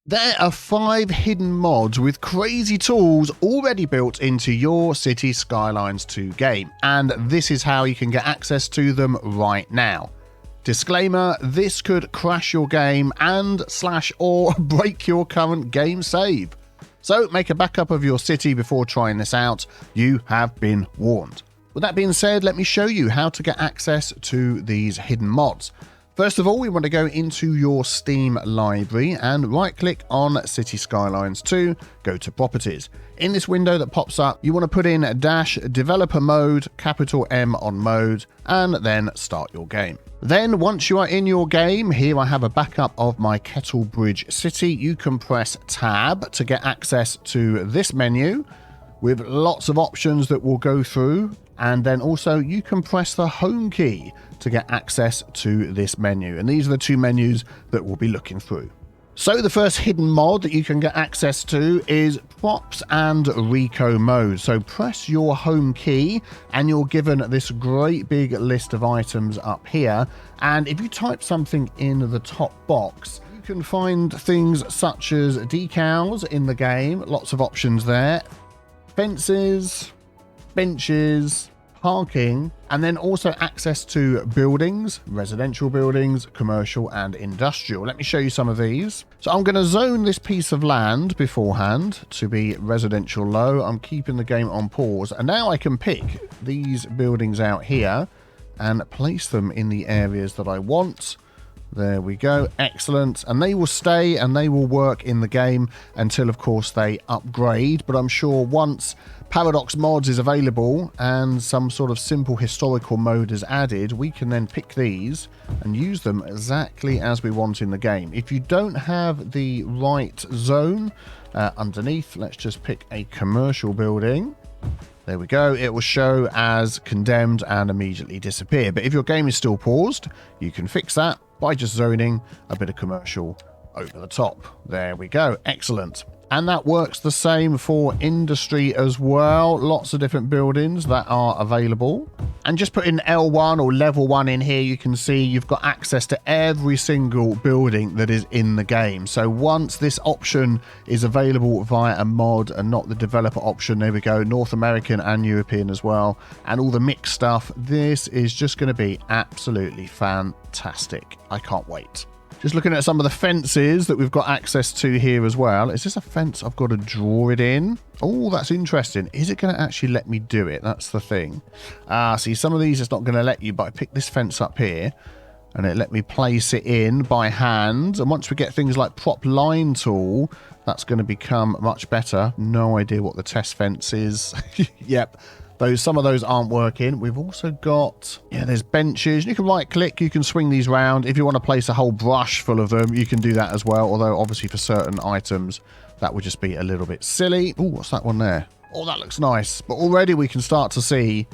There are 5 hidden mods with crazy tools already built into your City Skylines 2 game, and this is how you can get access to them right now. Disclaimer, this could crash your game and or break your current game save. So make a backup of your city before trying this out. You have been warned. With that being said, let me show you how to get access to these hidden mods. First of all, we want to go into your Steam library and right-click on City Skylines 2, go to Properties. In this window that pops up, you want to put in -developer mode, M on mode, and then start your game. Then once you are in your game, here I have a backup of my Kettlebridge City. You can press Tab to get access to this menu with lots of options that we'll go through. And then also you can press the home key to get access to this menu. And these are the 2 menus that we'll be looking through. So the first hidden mod that you can get access to is Props and RICO mode. So press your home key and you're given this great big list of items up here. And if you type something in the top box, you can find things such as decals in the game, lots of options there, fences, benches, parking, and then also access to buildings, residential buildings, commercial and industrial. Let me show you some of these. So I'm going to zone this piece of land beforehand to be residential low. I'm keeping the game on pause, and now I can pick these buildings out here and place them in the areas that I want. There we go. Excellent. And they will stay and they will work in the game until, of course, they upgrade. But I'm sure once Paradox Mods is available and some sort of simple historical mode is added, we can then pick these and use them exactly as we want in the game. If you don't have the right zone underneath, let's just pick a commercial building. There we go. It will show as condemned and immediately disappear. But if your game is still paused, you can fix that by just zoning a bit of commercial over the top. There we go. Excellent. And that works the same for industry as well. Lots of different buildings that are available. And just put in L1 or level 1 in here, you can see you've got access to every single building that is in the game. So once this option is available via a mod and not the developer option, there we go, North American and European as well, and all the mixed stuff, this is just going to be absolutely fantastic. I can't wait. Just looking at some of the fences that we've got access to here as well. Is this a fence I've got to draw it in? Oh, that's interesting. Is it going to actually let me do it? That's the thing. See, some of these it's not going to let you, but I picked this fence up here and it let me place it in by hand. And once we get things like prop line tool, that's going to become much better. No idea what the test fence is. Yep. Some of those aren't working. We've also got, there's benches. You can right click, you can swing these around. If you want to place a whole brush full of them, you can do that as well. Although obviously for certain items, that would just be a little bit silly. Oh, what's that one there? Oh, that looks nice. But already we can start to see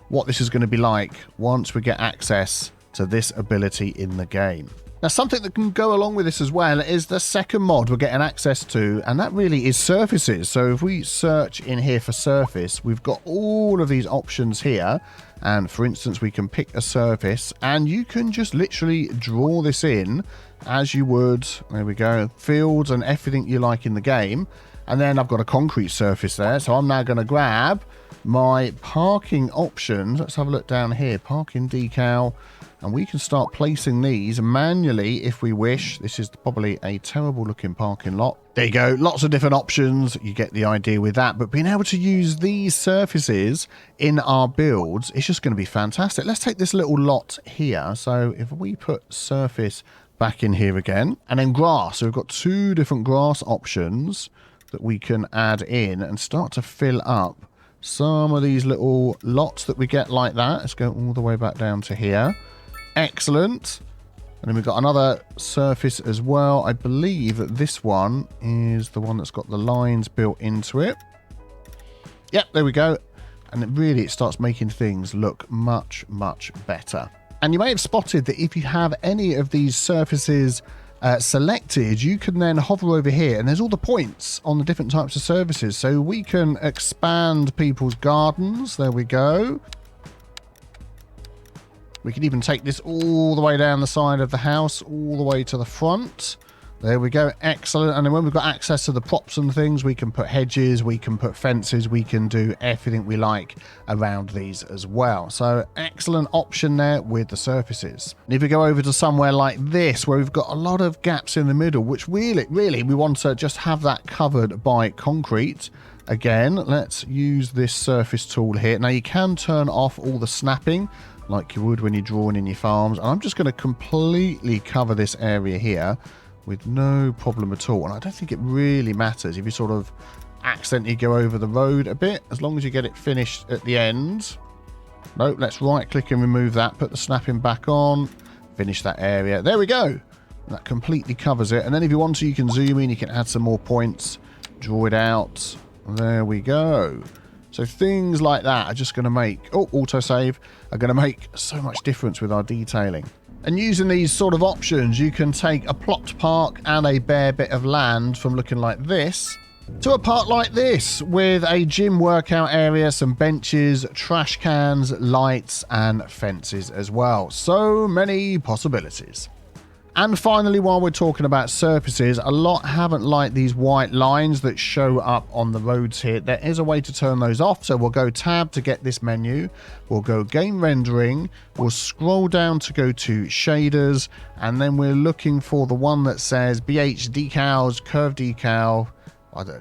what this is going to be like once we get access to this ability in the game. Now, something that can go along with this as well is the second mod we're getting access to, and that really is surfaces. So if we search in here for surface, we've got all of these options here. And for instance, we can pick a surface and you can just literally draw this in as you would, there we go, fields and everything you like in the game. And then I've got a concrete surface there. So I'm now going to grab my parking options. Let's have a look down here, parking decal. And we can start placing these manually if we wish. This is probably a terrible looking parking lot. There you go. Lots of different options. You get the idea with that. But being able to use these surfaces in our builds, it's just going to be fantastic. Let's take this little lot here. So if we put surface back in here again, and then grass. So we've got 2 different grass options that we can add in and start to fill up some of these little lots that we get like that. Let's go all the way back down to here. Excellent. And then we've got another surface as well. I believe that this one is the one that's got the lines built into it. Yep, there we go. And it starts making things look much, much better. And you may have spotted that if you have any of these surfaces selected, you can then hover over here and there's all the points on the different types of services. So we can expand people's gardens. There we go. We can even take this all the way down the side of the house, all the way to the front. There we go. Excellent. And then when we've got access to the props and things, we can put hedges, we can put fences, we can do everything we like around these as well. So excellent option there with the surfaces. And if we go over to somewhere like this, where we've got a lot of gaps in the middle, which really we want to just have that covered by concrete. Again, let's use this surface tool here. Now you can turn off all the snapping like you would when you're drawing in your farms. And I'm just going to completely cover this area here with no problem at all. And I don't think it really matters if you sort of accidentally go over the road a bit, as long as you get it finished at the end. No, let's right click and remove that, put the snapping back on, finish that area. There we go. That completely covers it. And then if you want to, you can zoom in, you can add some more points, draw it out. There we go. So things like that are just going to make, autosave, are going to make so much difference with our detailing. And using these sort of options, you can take a plopped park and a bare bit of land from looking like this to a park like this with a gym workout area, some benches, trash cans, lights and fences as well. So many possibilities. And finally, while we're talking about surfaces, a lot haven't liked these white lines that show up on the roads here. There is a way to turn those off. So we'll go tab to get this menu. We'll go game rendering. We'll scroll down to go to shaders. And then we're looking for the one that says BH decals, curve decal,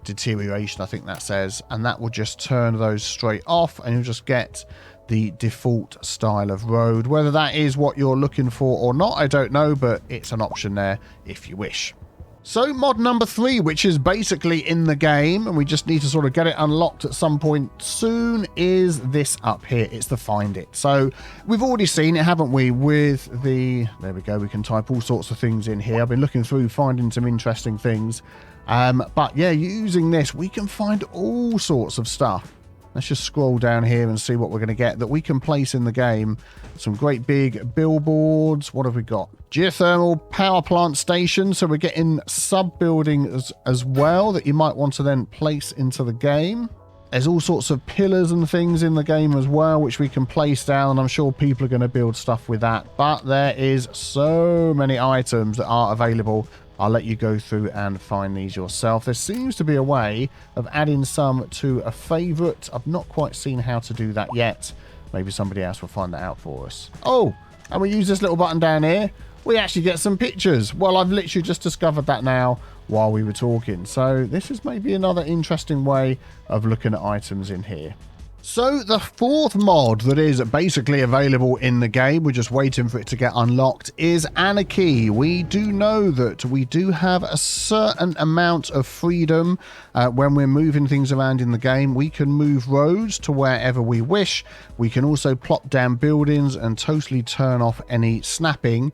deterioration, I think that says. And that will just turn those straight off. And you'll just get the default style of road. Whether that is what you're looking for or not, I don't know, but it's an option there if you wish. So mod number 3, which is basically in the game, and we just need to sort of get it unlocked at some point soon, is this up here. It's the Find It. So we've already seen it, haven't we, with the, there we go, we can type all sorts of things in here. I've been looking through, finding some interesting things. But yeah, using this, we can find all sorts of stuff. Let's just scroll down here and see what we're going to get that we can place in the game. Some great big billboards. What have we got? Geothermal power plant station. So we're getting sub-buildings as well that you might want to then place into the game. There's all sorts of pillars and things in the game as well, which we can place down. And I'm sure people are going to build stuff with that. But there is so many items that are available. I'll let you go through and find these yourself. There seems to be a way of adding some to a favorite. I've not quite seen how to do that yet. Maybe somebody else will find that out for us. Oh, and we use this little button down here. We actually get some pictures. Well, I've literally just discovered that now while we were talking. So this is maybe another interesting way of looking at items in here. So the fourth mod that is basically available in the game, we're just waiting for it to get unlocked, is Anarchy. We do know that we do have a certain amount of freedom when we're moving things around in the game. We can move roads to wherever we wish. We can also plop down buildings and totally turn off any snapping.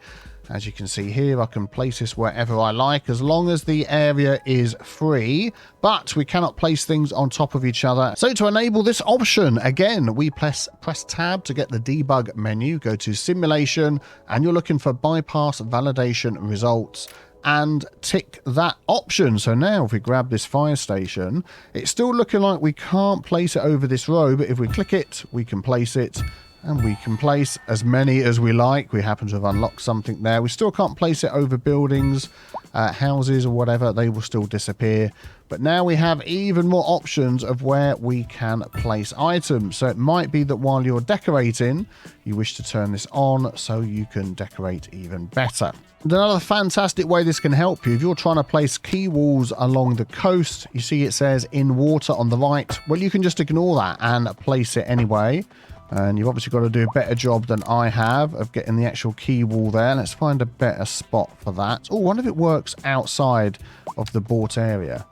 As you can see here, I can place this wherever I like as long as the area is free, but we cannot place things on top of each other. So to enable this option, again, we press tab to get the debug menu, go to simulation, and you're looking for bypass validation results and tick that option. So now if we grab this fire station, it's still looking like we can't place it over this road, but if we click it, we can place it. And we can place as many as we like. We happen to have unlocked something there. We still can't place it over buildings, houses or whatever. They will still disappear. But now we have even more options of where we can place items. So it might be that while you're decorating, you wish to turn this on so you can decorate even better. And another fantastic way this can help you, if you're trying to place key walls along the coast, you see it says in water on the right. Well, you can just ignore that and place it anyway. And you've obviously got to do a better job than I have of getting the actual key wall there. Let's find a better spot for that. Oh, wonder if it works outside of the bought area.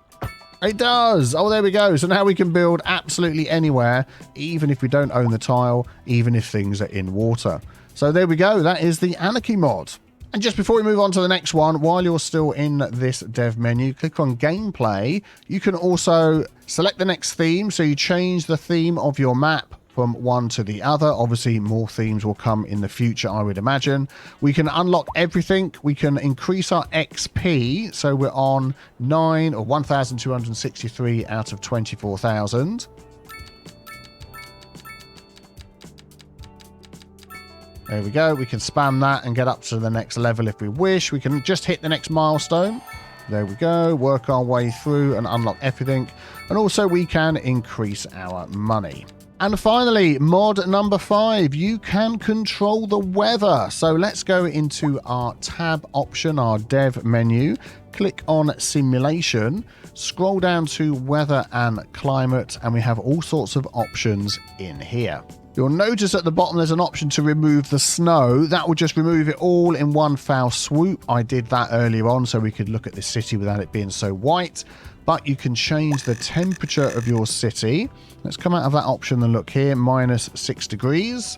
It does! Oh, there we go. So now we can build absolutely anywhere, even if we don't own the tile, even if things are in water. So there we go. That is the Anarchy mod. And just before we move on to the next one, while you're still in this dev menu, click on gameplay. You can also select the next theme. So you change the theme of your map from one to the other. Obviously, more themes will come in the future, I would imagine. We can unlock everything. We can increase our XP. So we're on 9 or 1,263 out of 24,000. There we go. We can spam that and get up to the next level if we wish. We can just hit the next milestone. There we go. Work our way through and unlock everything. And also we can increase our money. And finally, mod number 5, you can control the weather. So let's go into our tab option, our dev menu, click on simulation, scroll down to weather and climate, and we have all sorts of options in here. You'll notice at the bottom there's an option to remove the snow. That will just remove it all in one foul swoop. I did that earlier on so we could look at the city without it being so white. But you can change the temperature of your city. Let's come out of that option and look here, -6 degrees.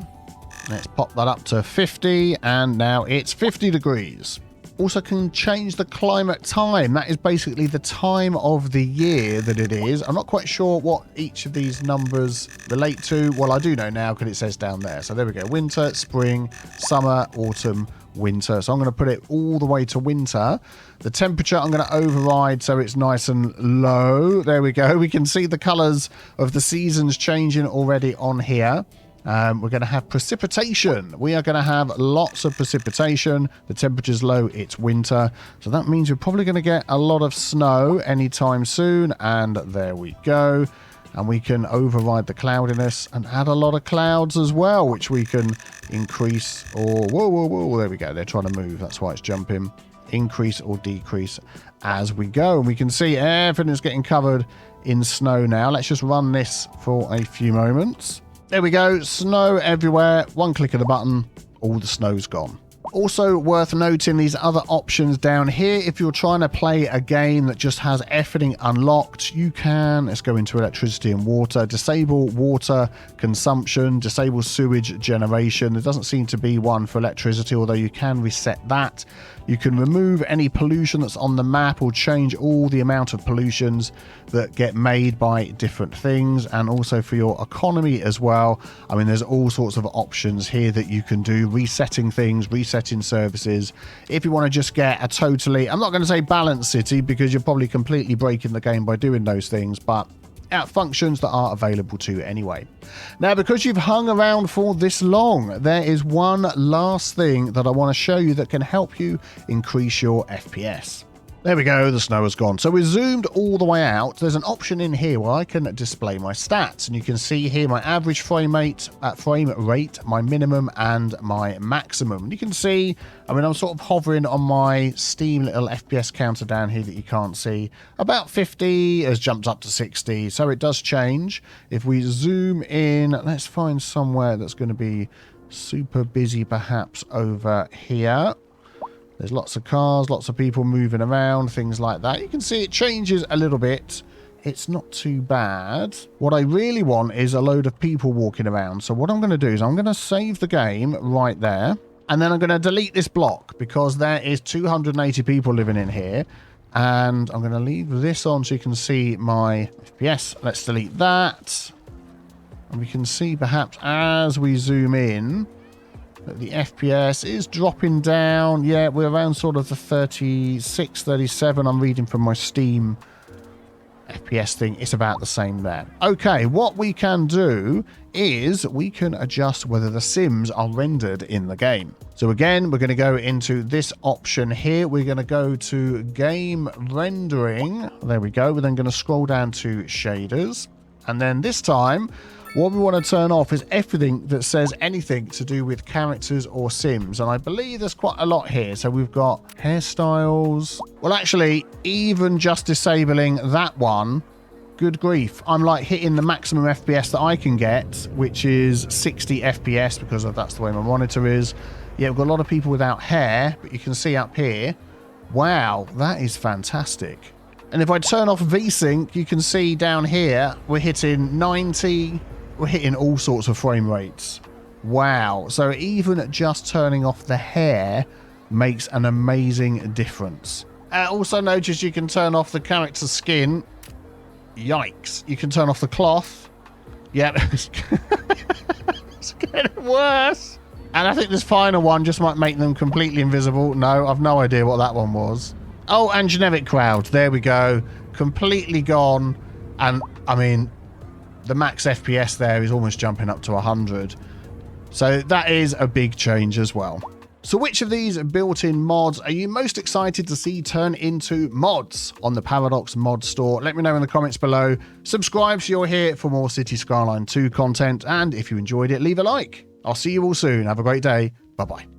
Let's pop that up to 50, and now it's 50 degrees. Also can change the climate time. That is basically the time of the year that it is. I'm not quite sure what each of these numbers relate to. Well, I do know now because it says down there. So there we go. Winter, spring, summer, autumn, winter. So I'm going to put it all the way to winter. The temperature I'm going to override so it's nice and low. There we go. We can see the colors of the seasons changing already on here. We're going to have precipitation. We are going to have lots of precipitation. The temperature's low. It's winter. So that means we're probably going to get a lot of snow anytime soon. And there we go. And we can override the cloudiness and add a lot of clouds as well, which we can increase or... Whoa. There we go. They're trying to move. That's why it's jumping. Increase or decrease as we go. And we can see everything is getting covered in snow now. Let's just run this for a few moments. There we go. Snow everywhere. One click of the button. All the snow's gone. Also worth noting these other options down here. If you're trying to play a game that just has everything unlocked, you can, let's go into electricity and water, disable water consumption, disable sewage generation. There doesn't seem to be one for electricity, although you can reset that. You can remove any pollution that's on the map or change all the amount of pollutions that get made by different things, and also for your economy as well. I mean, there's all sorts of options here that you can do, resetting things, resetting services. If you want to just get a totally, I'm not going to say balanced city because you're probably completely breaking the game by doing those things, but functions that are available to you anyway. Now, because you've hung around for this long, there is one last thing that I want to show you that can help you increase your FPS. There we go, the snow has gone. So we're zoomed all the way out. There's an option in here where I can display my stats, and you can see here my average frame rate, my minimum and my maximum. And you can see, I mean, I'm sort of hovering on my Steam little FPS counter down here that you can't see. About 50 has jumped up to 60, so it does change. If we zoom in, let's find somewhere that's going to be super busy, perhaps over here. There's lots of cars, lots of people moving around, things like that. You can see it changes a little bit. It's not too bad. What I really want is a load of people walking around. So what I'm going to do is I'm going to save the game right there. And then I'm going to delete this block because there is 280 people living in here. And I'm going to leave this on so you can see my FPS. Let's delete that. And we can see perhaps as we zoom in, the FPS is dropping down. Yeah, we're around sort of the 36, 37. I'm reading from my Steam FPS thing. It's about the same there. Okay, what we can do is we can adjust whether the sims are rendered in the game. So again, we're going to go into this option here. We're going to go to game rendering. There we go. We're then going to scroll down to shaders. And then this time, what we want to turn off is everything that says anything to do with characters or sims. And I believe there's quite a lot here. So we've got hairstyles. Well, actually, even just disabling that one, good grief. I'm like hitting the maximum FPS that I can get, which is 60 FPS because that's the way my monitor is. Yeah, we've got a lot of people without hair, but you can see up here. Wow, that is fantastic. And if I turn off VSync, you can see down here, we're hitting 90. We're hitting all sorts of frame rates. Wow. So even just turning off the hair makes an amazing difference. Also notice you can turn off the character's skin. Yikes. You can turn off the cloth. Yep. It's getting worse. And I think this final one just might make them completely invisible. No, I've no idea what that one was. Oh, and generic crowd. There we go. Completely gone. And, I mean, the max FPS there is almost jumping up to 100. So that is a big change as well. So which of these built-in mods are you most excited to see turn into mods on the Paradox mod store? Let me know in the comments below. Subscribe so you're here for more City Skyline 2 content, and if you enjoyed it, leave a like. I'll see you all soon. Have a great day. Bye-bye.